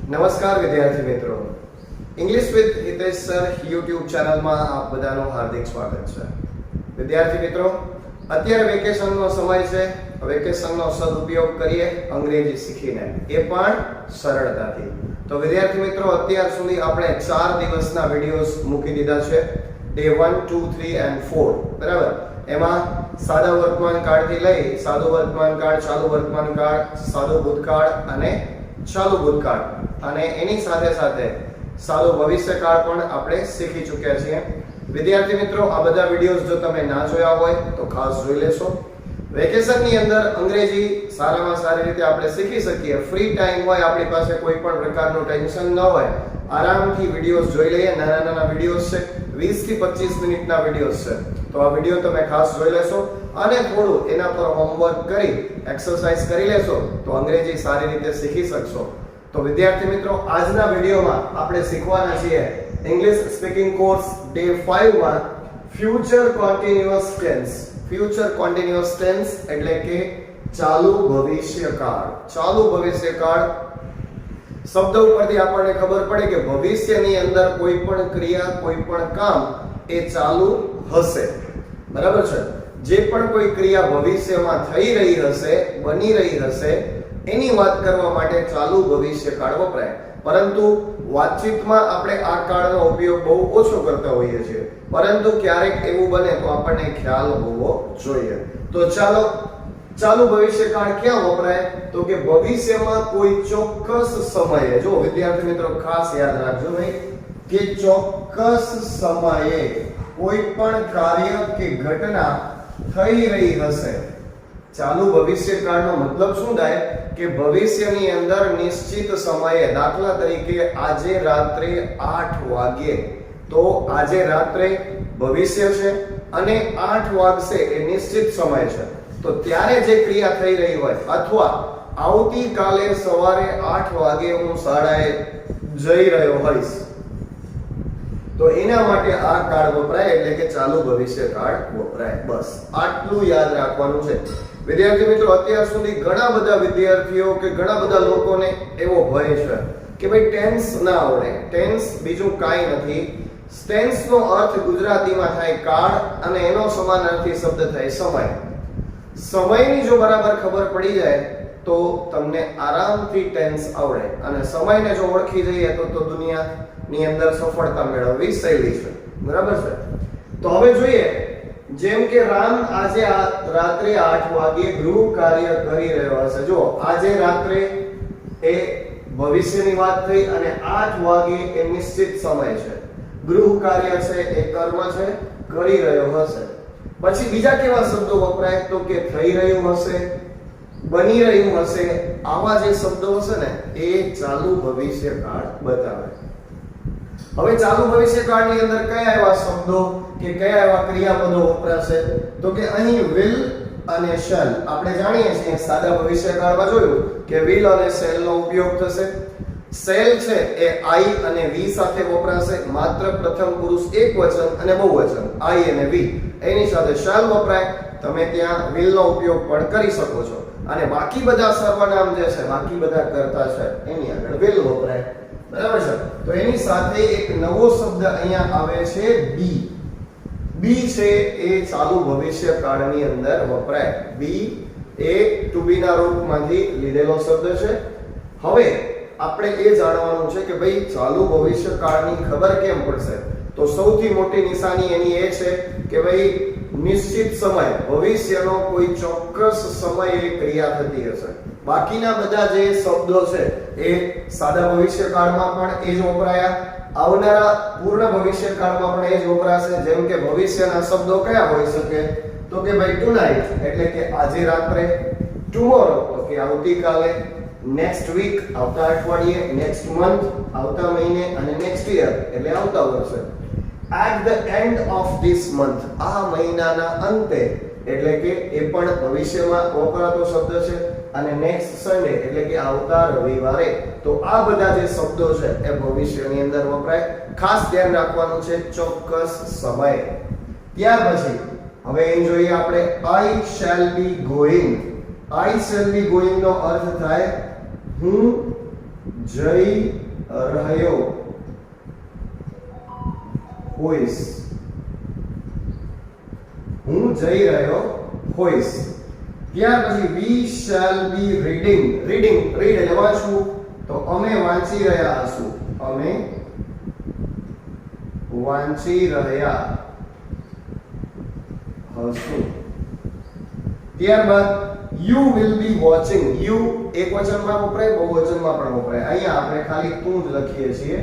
નમસ્કાર વિદ્યાર્થી મિત્રો, English with Hitesh sir YouTube ચેનલમાં આપ બધાનું હાર્દિક સ્વાગત છે. વિદ્યાર્થી મિત્રો, અત્યારે વેકેશનનો સમય છે. વેકેશનનો સદુપયોગ કરીએ અંગ્રેજી શીખીને, એ પણ સરળતાથી. તો વિદ્યાર્થી મિત્રો, અત્યાર સુધી આપણે 4 દિવસના વિડિયોઝ મૂકી દીધા છે. ડે 1, 2, 3 and 4, બરાબર. એમાં સાદા વર્તમાન કાળથી લઈ સાદું વર્તમાન કાળ, ચાલુ વર્તમાન કાળ, સાદું ભૂતકાળ અને ચાલુ ભૂતકાળ, અને એની સાથે સાથે સાદું ભવિષ્યકાળ પણ આપણે શીખી ચૂક્યા છીએ. વિદ્યાર્થી મિત્રો, આ બધા વિડિયોઝ જો તમે ના જોયા હોય તો ખાસ જોઈ લેશો. વેકેશનની અંદર અંગ્રેજી સારામાં સારી રીતે આપણે શીખી શકીએ. ફ્રી ટાઈમ હોય, આપણી પાસે કોઈ પણ પ્રકારનું ટેન્શન ન હોય, આરામથી વિડિયોઝ જોઈ લઈએ. નાના નાના વિડિયોઝ છે, 20 થી 25 મિનિટના વિડિયોઝ છે. તો આ વિડિયો તમે ખાસ જોઈ લેશો અને થોડું એના પર હોમવર્ક કરી એક્સરસાઇઝ કરી લેશો તો અંગ્રેજી સારી રીતે શીખી શકશો. તો વિદ્યાર્થી મિત્રો, આજના વિડિયોમાં આપણે શીખવાના છીએ ઇંગ્લિશ સ્પીકિંગ કોર્સ ડે 5 માં future continuous tense. Future continuous tense એટલે કે ચાલુ ભવિષ્યકાળ. ચાલુ ભવિષ્યકાળ શબ્દ ઉપરથી આપણને ખબર પડે કે ભવિષ્યની અંદર કોઈ પણ ક્રિયા, કોઈ પણ કામ એ ચાલુ હશે, બરાબર છે. જે પણ કોઈ ક્રિયા ભવિષ્યમાં થઈ રહી હશે, બની રહી હશે, એની વાત કરવા માટે ચાલુ ભવિષ્યકાળ વપરાય. પરંતુ વાતચીતમાં આપણે આ કાળનો ઉપયોગ બહુ ઓછો કરતા હોઈએ છીએ, પરંતુ ક્યારેક એવું બને તો આપણને ખ્યાલ હોવો જોઈએ. તો ચાલો, ચાલુ ભવિષ્યકાળ ક્યાં વપરાય? તો કે ભવિષ્યમાં કોઈ ચોક્કસ સમયે, જો વિદ્યાર્થી મિત્રો ખાસ યાદ રાખજો ભાઈ, કે ચોક્કસ સમયે કોઈ પણ કાર્ય કે ઘટના થઈ રહી હશે. ચાલુ ભવિષ્યકાળનો મતલબ શું થાય કે ભવિષ્યની અંદર નિશ્ચિત સમયે, દાખલા તરીકે આજે રાત્રે 8 વાગ્યે, તો આજે રાત્રે ભવિષ્ય છે અને 8 વાગશે એ નિશ્ચિત સમય છે. તો ત્યારે જે ક્રિયા થઈ રહી હોય, અથવા આવતીકાલે સવારે 8 વાગે હું શાળાએ જઈ રહ્યો હોઈશ, તો એના માટે આ કાળ વપરાય, એટલે કે ચાલુ ભવિષ્યકાળ વપરાય. બસ આટલું યાદ રાખવાનું છે. વિદ્યાર્થી મિત્રો, અત્યાર સુધી ઘણા બધા વિદ્યાર્થીઓ કે ઘણા બધા લોકોને એવો ભય છે કે ભાઈ ટેન્સ ના આવડે. ટેન્સ બીજું કાંઈ નથી. ટેન્સ નો અર્થ ગુજરાતીમાં થાય કાળ અને એનો સમાનાર્થી શબ્દ થાય સમય. સમયની જો બરાબર ખબર પડી જાય તો તમને આરામથી ટેન્સ આવડે, અને સમયને જો ઓળખી જઈએ તો દુનિયાની અંદર સફળતા મેળવવી સહેલી છે, બરાબર છે. તો હવે જોઈએ, જેમ કે રામ આજે રાત્રે 8 વાગે ગૃહ કાર્ય કરી રહ્યો હશે. જો આજે રાત્રે એ ભવિષ્યની વાત થઈ અને 8 વાગે એ નિશ્ચિત સમય છે. ગૃહ કાર્ય છે એ કર્મ છે, કરી રહ્યો હશે. પછી બીજા કેવા શબ્દો વપરાય? તો કે થઈ રહ્યું હશે, બની રહ્યું હશે. આવા જે શબ્દો હશે ને એ ચાલુ ભવિષ્યકાળ બતાવે. હવે ચાલુ ભવિષ્યકાળની અંદર કયા એવા શબ્દો કે કયા એવા ક્રિયાપદો વપરાશે? તો કે અહીં will અને shall. આપણે જાણીએ છીએ સાદા ભવિષ્યકાળમાં જોયું કે will અને shall નો ઉપયોગ થશે. shall છે એ I અને V સાથે વપરાશે. માત્ર પ્રથમ પુરુષ એકવચન અને બહુવચન I અને V, એની સાથે shall વપરાય. તમે ત્યાં will નો ઉપયોગ પણ કરી શકો છો. અને બાકી બધા સર્વનામ જે છે, બાકી બધા કર્તા છે, એની આગળ will વપરાય, બરાબર છે. તો એની સાથે એક નવો શબ્દ અહીંયા આવે છે be. be છે એ ચાલુ ભવિષ્યકાળની અંદર વપરાય. be એ to be ના રૂપમાંથી લીધેલો શબ્દ છે. હવે આપણે એ જાણવાનું છે કે ભાઈ ચાલુ ભવિષ્યકાળની ખબર કેમ પડશે? તો સૌથી મોટી નિશાની એની એ છે કે ભાઈ નિશ્ચિત સમય, ભવિષ્યનો કોઈ ચોક્કસ સમયે ક્રિયા થતી હશે. બાકીના બધા જે શબ્દો છે એ સાદા ભવિષ્યકાળમાં પણ એ જ વપરાયા, આવનારા પૂર્ણ ભવિષ્યકાળમાં પણ એ જ વપરાશે. જેમ કે ભવિષ્યના શબ્દો કયા હોઈ શકે? તો કે ભાઈ tonight એટલે કે આજે રાત્રે, tomorrow તો કે આવતીકાલે, next week આવતા અઠવાડિયે, next month આવતા મહિને, અને next year એટલે આવતા વર્ષે. at the end of this month આ મહિનાના અંતે એટલે કે એ પણ ભવિષ્યમાં વપરાતો શબ્દ છે. અને next sunday એટલે કે આવતા રવિવારે. તો આ બધા જે શબ્દો છે એ ભવિષ્યની અંદર વપરાય. ખાસ ધ્યાન રાખવાનું છે ચોક્કસ સમય. ત્યાર પછી હવે એમ જોઈએ આપણે I shall be going. I shall be going નો અર્થ થાય હું જઈ રહ્યો હોઈશ, હું જઈ રહ્યો હોઈશ. ત્યાર પછી we shall be reading. read એટલે વાંચવું, તો અમે વાંચી રહ્યા હશું, અમે વાંચી રહ્યા હશું. ત્યારબાદ you will be watching. you એક વચનમાં વપરાય, બહુવચનમાં પણ વપરાય. અહીંયા આપણે ખાલી તું જ લખીએ છીએ.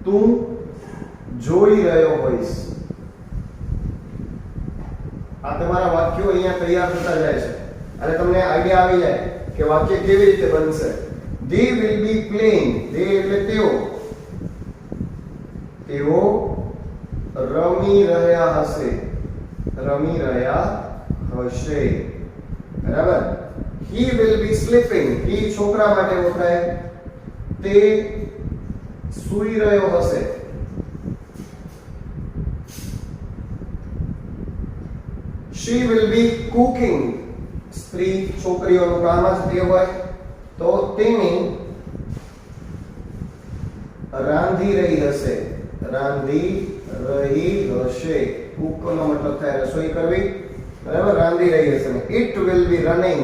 તું જોઈ રહ્યો હોઈશ. આ તમારા વાક્યો અહીંયા તૈયાર થતા જાય છે અને તમને આઈડિયા આવી જાય કે વાક્ય કેવી રીતે બનશે. they will be playing. they એટલે તેઓ રમી રહ્યા હશે, રમી રહ્યા હશે. બરાબર. he will be sleeping. he છોકરા માટે વપરાય, તે સૂઈ રહ્યો હશે. she will be cooking. સ્ત્રી છોકરીઓનું કામ જ તે હોય, તો તેની રાંધી રહી હશે, રાંધી રહી હશે. કુક નો મતલબ થાય રસોઈ કરવી, બરાબર. રાંધી રહી હશે. it will be running.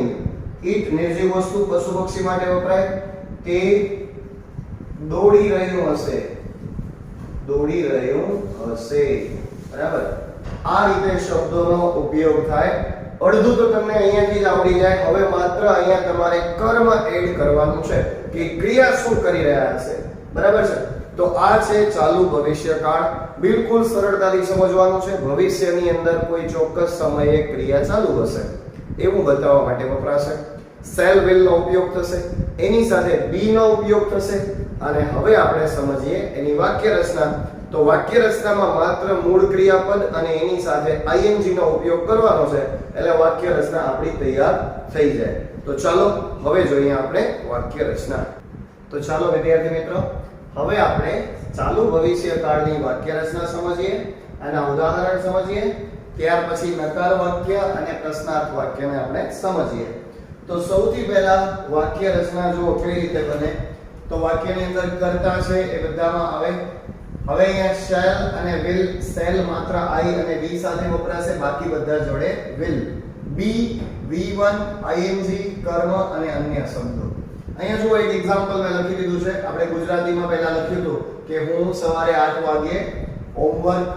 it નિર્જીવ વસ્તુ પશુ પક્ષી માટે વપરાય, તે દોડી રહ્યું હશે, દોડી રહ્યું હશે. બરાબર. આ રીતે શબ્દોનો ઉપયોગ થાય. અડધું તો તમને અહીંયાથી જ આવડી જાય. હવે માત્ર અહીંયા તમારે કર્મ એડ કરવાનું છે કે ક્રિયા શું કરી રહ્યા હશે. બરાબર છે. તો આ છે ચાલુ ભવિષ્યકાળ. બિલકુલ સરળતાથી સમજવાનું છે. ભવિષ્યની અંદર કોઈ ચોક્કસ સમયે ક્રિયા ચાલુ હશે એવું બતાવવા માટે વપરાશે. shall will નો ઉપયોગ થશે, એની સાથે be નો ઉપયોગ થશે. અને હવે આપણે સમજીએ એની વાક્ય રચના. તો વાક્ય રચનામાં માત્ર મૂળ ક્રિયાપદ અને એની સાથે ing નો ઉપયોગ કરવાનો છે, એટલે વાક્ય રચના આપણી તૈયાર થઈ જાય. તો ચાલો હવે જોઈએ આપણે વાક્ય રચના. તો ચાલો વિદ્યાર્થી મિત્રો, હવે આપણે ચાલુ ભવિષ્યકાળની વાક્ય રચના સમજીએ, આના ઉદાહરણ સમજીએ, ત્યાર પછી નકાર વાક્ય અને પ્રશ્નાર્થ વાક્યને આપણે સમજીએ. તો સૌથી પહેલા વાક્ય રચના જો કેવી રીતે બને, તો વાક્યની અંદર કર્તા છે એ બધામાં આવે. હવે અહીંયા shall અને will. shall માત્ર I અને we સાથે વપરાશે, બાકી બધા જોડે will. be, V1, ing, કર્મ અને અન્ય શબ્દો. અહીંયા જો એક એક્ઝામ્પલ મેં લખી દીધું છે. આપણે ગુજરાતીમાં પહેલા લખ્યું હતું કે હું સવારે 8 વાગે હોમવર્ક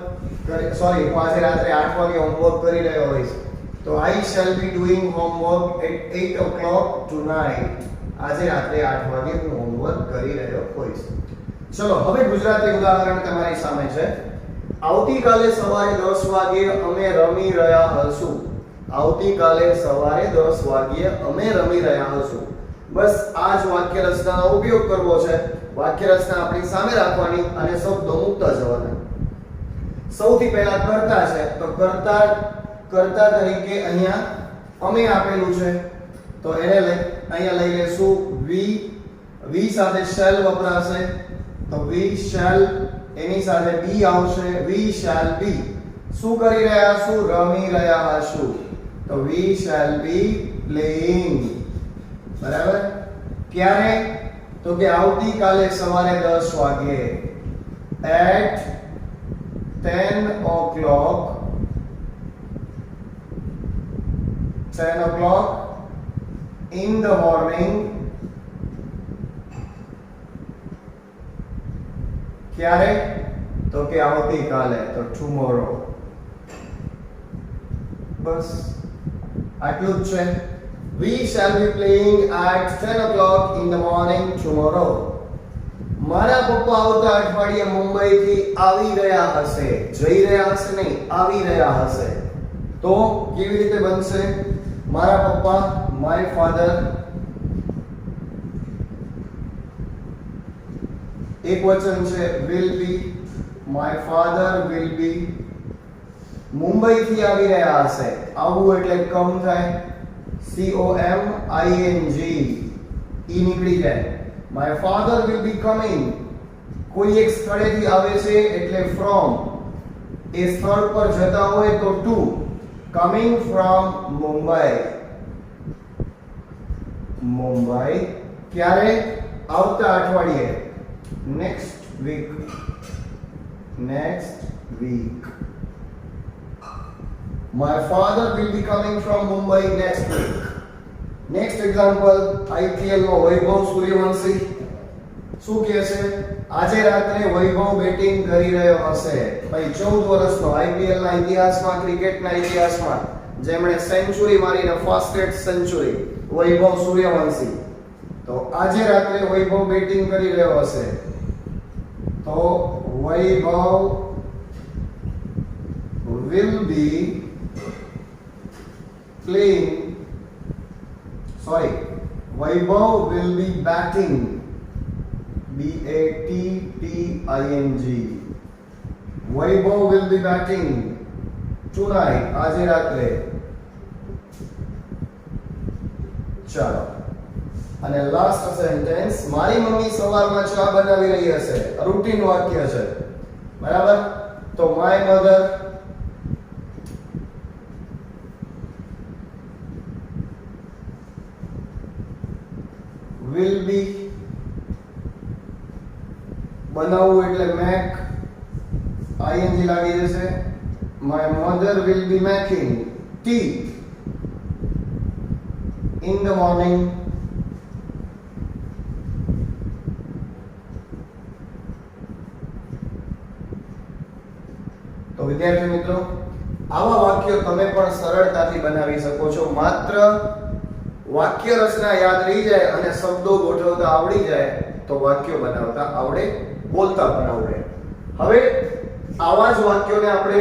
હું આજે રાત્રે 8 વાગે હોમવર્ક કરી રહ્યો હોઈશ. તો I shall be doing homework at 8 o'clock tonight. આજે રાત્રે 8 વાગે હું હોમવર્ક કરી રહ્યો હોઈશ. ચલો હવે ગુજરાતી ઉદાહરણ તમારી સામે છે. આવતીકાલે સવારે 10 વાગ્યે અમે રમી રહ્યા હશું. આવતીકાલે સવારે 10 વાગ્યે અમે રમી રહ્યા હશું. બસ આ જ વાક્ય રચનાનો ઉપયોગ કરવો છે. વાક્ય રચના આપણી સામે રાખવાની અને શબ્દો મૂકતા જવાના. સૌથી પહેલા કર્તા છે, તો કર્તા તરીકે અહીંયા અમે આપેલું છે, તો એને અહીંયા લઈ લેશું we સાથે shall વપરાશે, તો we shall, એની સાથે be આવશે, we shall be. શું કરી રહ્યા હશું? રમી રહ્યા હશું, તો we shall be playing. બરાબર. ક્યારે? તો કે આવતીકાલે સવારે 10 વાગ્યે, at 10 o'clock, 10 o'clock in the morning. ક્યારે? તો કે આવતીકાલે, તો tomorrow. બસ આટલું જ છે. We shall be playing at 10 o'clock in the morning tomorrow. મારા પપ્પા આવતા અઠવાડિયે મુંબઈથી આવી રહ્યા હશે. જઈ રહ્યા હશે નહીં, આવી રહ્યા હશે. તો કેવી રીતે બનશે? મારા પપ્પા, my father, એક વચન છે will be, my father will be. મુંબઈથી આવી રહ્યા હશે. આવવું એટલે કમ થાય, COMING, ઈ નીકળી જાય. My father will be coming. કોઈ એક સ્થળેથી આવે છે એટલે from. એ સ્થળ પર જતા હોય તો to. Coming from Mumbai. ક્યારે? આવતા અઠવાડિયે, next week, my father will be coming from Mumbai next week. Next example, IPL નો વૈભવ સૂર્યવંશી શું કહે છે? આજે રાત્રે વૈભવ બેટિંગ કરી રહ્યો હશે. ભાઈ 14 વર્ષનો IPL ના ઇતિહાસમાં, ક્રિકેટના ઇતિહાસમાં જેમણે સેન્ચુરી મારીને ફાસ્ટેસ્ટ સેન્ચુરી, વૈભવ સૂર્યવંશી. તો આજે રાત્રે વૈભવ બેટિંગ કરી રહ્યો હશે. તો વૈભવ will be playing, Vaibhav will be batting, BATTING. Vaibhav will be batting tonight, આજે રાત્રે. ચાલો, અને લાસ્ટ સેન્ટેન્સ, મારી મમ્મી સવારમાં ચા બનાવી રહી હશે. રૂટીન વાક્ય છે, બરાબર? તો my mother will be, બનાવવું એટલે make, ing લાગી જશે. My mother will be making tea in the morning. તો વિદ્યાર્થી મિત્રો, આવા વાક્યો તમે પણ સરળતાથી બનાવી શકો છો. માત્ર વાક્ય રચના યાદ રહી જાય અને શબ્દો ગોઠવતા આવડી જાય તો વાક્યો બનાવતા આવડે, બોલતા પણ આવડે. હવે આવા જ વાક્યોને આપણે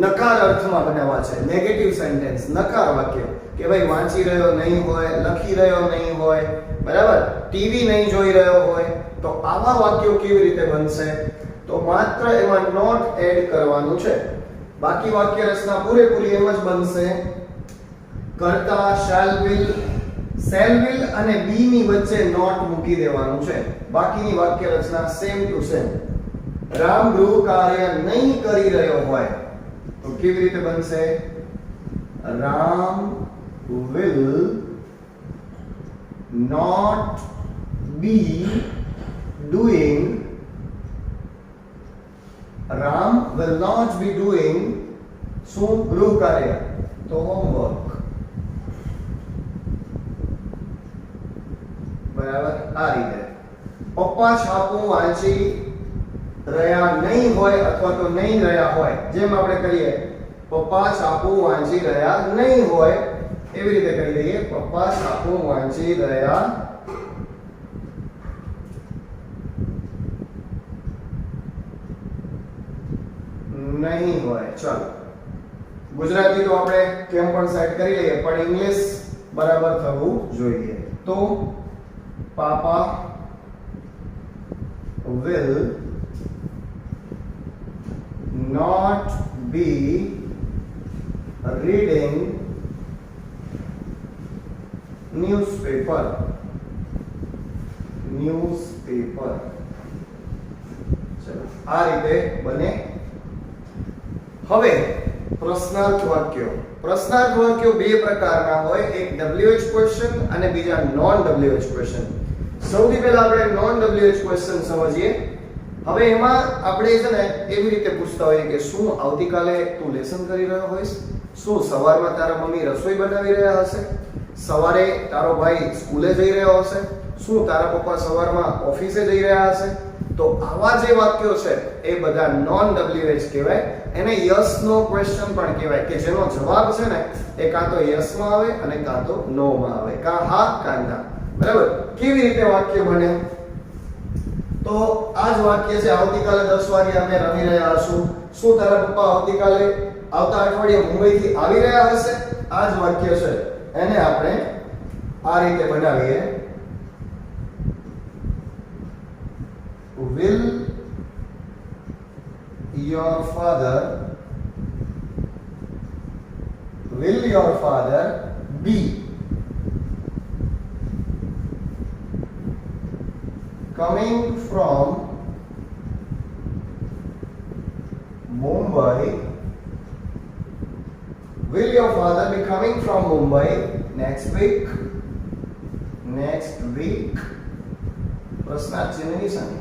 નકાર અર્થમાં બનાવવા છે. નેગેટિવ સેન્ટેન્સ, નકાર વાક્ય કે ભાઈ વાંચી રહ્યો નહીં હોય, લખી રહ્યો નહીં હોય, બરાબર, ટીવી નહીં જોઈ રહ્યો હોય. તો આવા વાક્યો કેવી રીતે બનશે? તો માત્ર એમાં નોટ એડ કરવાનું છે. બાકી વાક્ય રચના પૂરેપૂરી એમ જ બનશે. કરતા shall will અને be ની વચ્ચે નોટ મૂકી દેવાનું છે. બાકીની વાક્ય રચના સેમ ટુ સેમ. રામ ગૃહ કાર્ય નહીં કરી રહ્યો હોય તો કેવી રીતે બનશે? Ram will not be doing, Ram will not be doing શું? ગૃહ કાર્ય, તો હોમવર્ક. બરાબર, આ રીતે. પપ્પા છાપું વાંચી રહ્યા નહીં હોય અથવા તો નહીં રહ્યા હોય, જેમ આપણે કરીએ પપ્પા છાપું વાંચી રહ્યા નહીં હોય, એવી રીતે કરી દઈએ. પપ્પા છાપું વાંચી રહ્યા નહીં હોય. ચાલો, ગુજરાતી તો આપણે કેમ પણ સેટ કરી લઈએ, પણ ઇંગ્લિશ બરાબર થવું જોઈએ. તો પાપા will not be reading newspaper. ચલો, આ રીતે બને. હવે પ્રશ્નાર્થ વાક્યો. પ્રશ્નાર્થ વાક્યો બે પ્રકારના હોય, એક WH ક્વેશ્ચન અને બીજા નોન WH ક્વેશ્ચન. સૌથી પહેલા આપણે નોન WH ક્વેશ્ચન સમજીએ. હવે એમાં આપણે છે ને એવી રીતે પૂછતા હોઈએ કે શું આવતીકાલે તું લેસન કરી રહ્યો હોઈશ? શું સવારમાં તારા મમ્મી રસોઈ બનાવી રહ્યા હશે? સવારે તારો ભાઈ સ્કૂલે જઈ રહ્યો હશે? શું તારા પપ્પા સવારમાં ઓફિસે જઈ રહ્યા હશે? તો આવા જે વાક્યો છે એ બધા નોન WH કહેવાય. એને યસ નો ક્વેશ્ચન પણ કહેવાય, કે જેનો જવાબ છે ને એ કાં તો યસ માં આવે અને કાં તો નો માં આવે, કાં હા કાં ના. બરાબર? કેવી રીતે વાક્ય બને? તો આ જ વાક્ય છે, આવતીકાલે 10 વાગે અમે રમી રહ્યા હશું. શું તારા પપ્પા આવતીકાલે આવતા અઠવાડિયે મુંબઈથી આવી રહ્યા હશે? આ જ વાક્ય છે, એને આપણે આ રીતે બનાવીએ. Will your father be coming from Mumbai? Will your father be coming from Mumbai next week પ્રશ્નાર્થ ચિહ્નની નિશાની.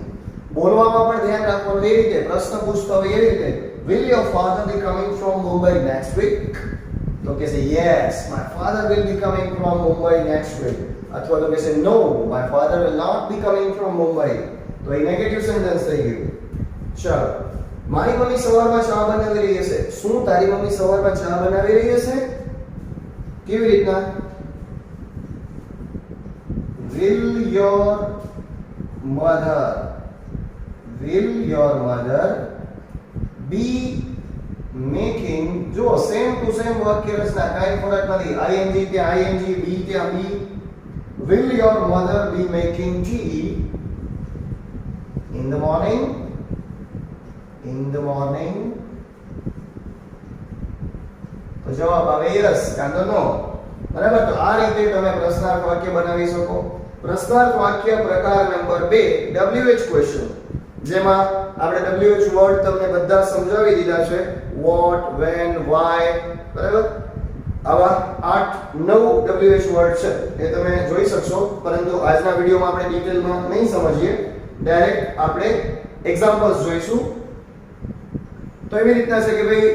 બોલવામાં પણ ધ્યાન રાખવાનું એ રીતે, પ્રશ્ન પૂછતો હોય એ રીતે, will your father be coming from Mumbai next week? તો કે છે yes, my father will be coming from Mumbai next week. અથવા તો કે છે no, my father will not be coming from Mumbai. તો એ નેગેટિવ સેન્ટેન્સ થઈ ગયું. ચાલો, મારી મમ્મી સવારમાં ચા બનાવી રહી હશે. શું તારી મમ્મી સવારમાં ચા બનાવી રહી હશે? કેવી રીતના? will your mother be making, જો સેમ ટુ સેમ વાક્ય રચના, કાંઈ ફરક નથી. ing ત્યાં ing, be ત્યાં be. will your mother be making tea in the morning? તો જવાબ આવે yes કાં તો no. બરાબર. તો આ રીતે તમે પ્રશ્નાર્થ વાક્ય બનાવી શકો. પ્રશ્નાર્થ વાક્ય પ્રકાર નંબર 2, WH ક્વેશ્ચન, જેમાં આપણે WH વર્ડ તમને બધા સમજાવી દીધા છે. વોટ, વેન, વાય, બરાબર. આવા 8-9 WH વર્ડ છે, એ તમે જોઈ શકશો. પરંતુ આજના વિડીયોમાં આપણે ડિટેલમાં નહીં સમજીએ, ડાયરેક્ટ આપણે એક્ઝામ્પલ્સ જોઈશું. તો એવી રીતના છે કે ભાઈ,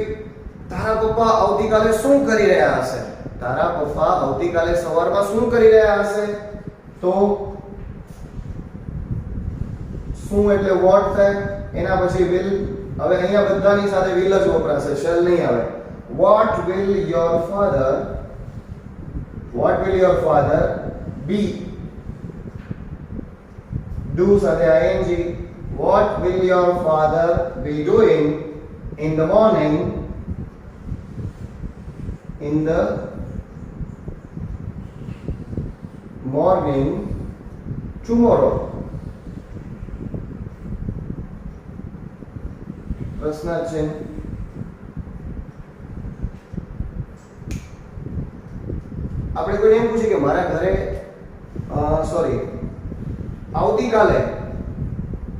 તારા પપ્પા આવતીકાલે શું કરી રહ્યા હશે? તારા પપ્પા આવતીકાલે સવારમાં શું કરી રહ્યા હશે? તો શું એટલે વોટ થાય, એના પછી will. હવે અહીંયા બધાની સાથે will જ વપરાશે, shall નહીં આવે. what will your father be? do સાથે ing. what will your father be doing in the morning tomorrow? પ્રશ્નાર્થ છે. આપણે કોઈને એમ પૂછીએ કે મારા ઘરે આવતીકાલે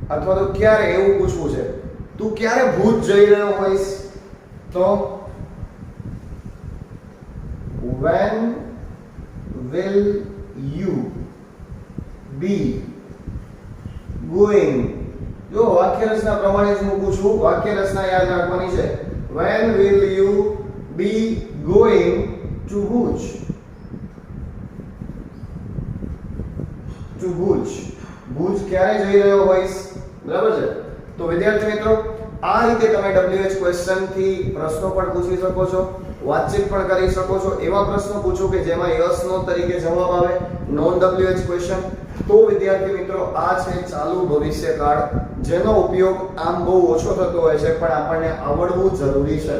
અથવા તો ક્યારે, એવું પૂછવું છે. તું ક્યારે ભૂજ જઈ રહ્યો હોઈશ? તો when will you be going? જો વાક્ય રચના પ્રમાણે જ હું પૂછું, વાક્ય રચના યાદ રાખવાની છે. when will you be going to Bhuj? Bhuj ક્યારે જઈ રહ્યો હોઈશ? બરાબર છે. તો વિદ્યાર્થી મિત્રો, આ રીતે તમે WH ક્વેશ્ચન થી પ્રશ્નો પણ પૂછી શકો છો, વાતચીત પણ કરી શકો છો. એવા પ્રશ્નો પૂછો કે જેમાં યસ નો તરીકે જવાબ આવે, નોન WH ક્વેશ્ચન. તો વિદ્યાર્થી મિત્રો, આ છે ચાલુ ભવિષ્યકાળ, જેનો ઉપયોગ આમ બહુ ઓછો થતો હોય છે, પણ આપણને આવડવું જરૂરી છે.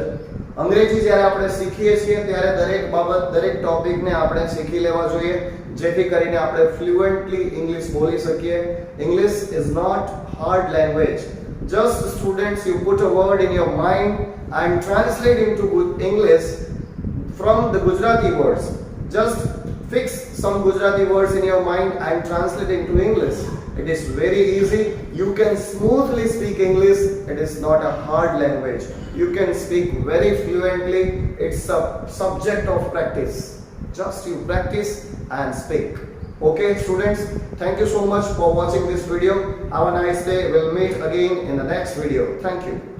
અંગ્રેજી જ્યારે આપણે શીખીએ છીએ ત્યારે દરેક બાબત, દરેક ટોપિકને આપણે શીખી લેવા જોઈએ, જેથી કરીને આપણે ફ્લુએન્ટલી ઇંગ્લિશ બોલી શકીએ. English is not hard language. Just students, you put a word in your mind and translate into English from the Gujarati words. Just fix some Gujarati words in your mind and translate into English. It is very easy. You can smoothly speak English. It is not a hard language. You can speak very fluently. It's a subject of practice. Just you practice and speak. Okay students, thank you so much for watching this video. Have a nice day. We'll meet again in the next video. Thank you.